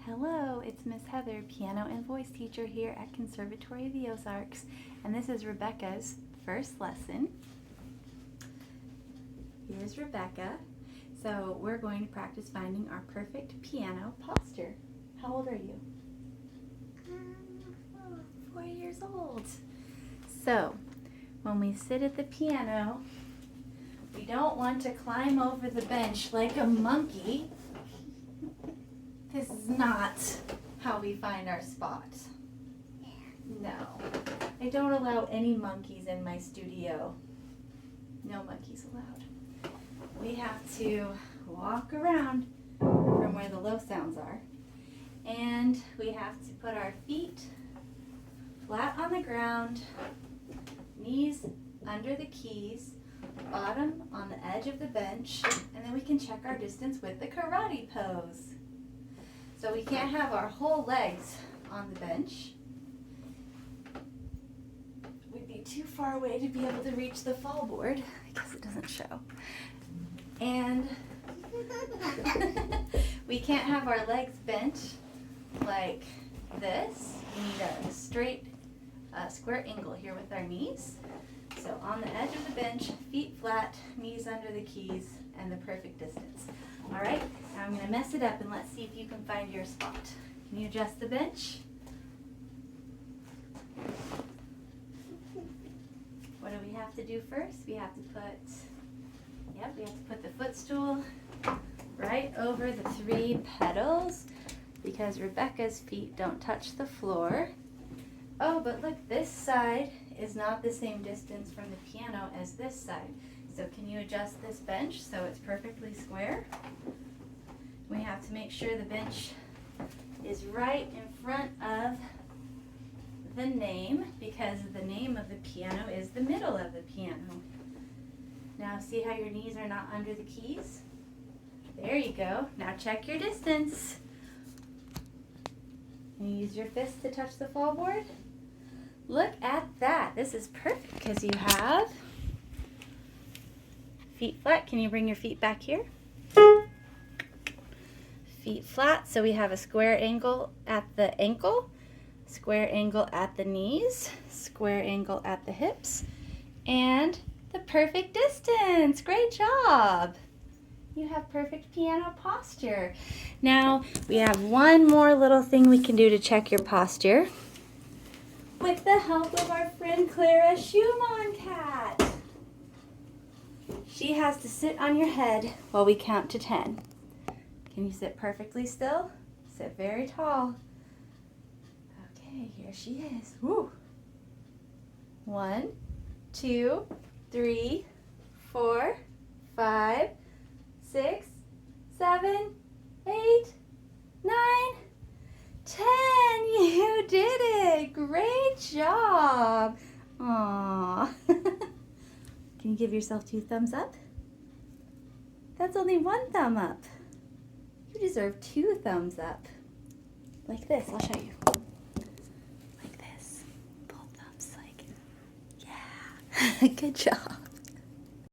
Hello, it's Miss Heather, piano and voice teacher here at Conservatory of the Ozarks, and this is Rebecca's first lesson. Here's Rebecca. So we're going to practice finding our perfect piano posture. How old are you? 4 years old. So when we sit at the piano, we don't want to climb over the bench like a monkey. This is not how we find our spot. No, I don't allow any monkeys in my studio. No monkeys allowed. We have to walk around from where the low sounds are. And we have to put our feet flat on the ground, knees under the keys, bottom on the edge of the bench, and then we can check our distance with the karate pose. So we can't have our whole legs on the bench. We'd be too far away to be able to reach the fall board. I guess it doesn't show. And we can't have our legs bent like this. We need a straight square angle here with our knees. So on the edge of the bench, feet flat, knees under the keys, and the perfect distance. All right, now I'm going to mess it up and let's see if you can find your spot. Can you adjust the bench? What do we have to do first? We have to put the footstool right over the 3 pedals because Rebecca's feet don't touch the floor. Oh, but look, this side is not the same distance from the piano as this side. So can you adjust this bench so it's perfectly square? We have to make sure the bench is right in front of the name because the name of the piano is the middle of the piano. Now see how your knees are not under the keys? There you go. Now check your distance. Can you use your fist to touch the fall board? Look at that. This is perfect because you have feet flat. Can you bring your feet back here? Feet flat, so we have a square angle at the ankle, square angle at the knees, square angle at the hips, and the perfect distance. Great job. You have perfect piano posture. Now we have one more little thing we can do to check your posture with the help of our friend Clara Schumann cat. She has to sit on your head while we count to 10. Can you sit perfectly still? Sit very tall. Okay, here she is. Woo. 1, 2, 3, 4, 5, 6, 7, 8, 9, 10. You did it. Great job. Aww. Can you give yourself 2 thumbs up? That's only 1 thumb up. You deserve 2 thumbs up. Like this. I'll show you. Like this. Both thumbs like, yeah. Good job.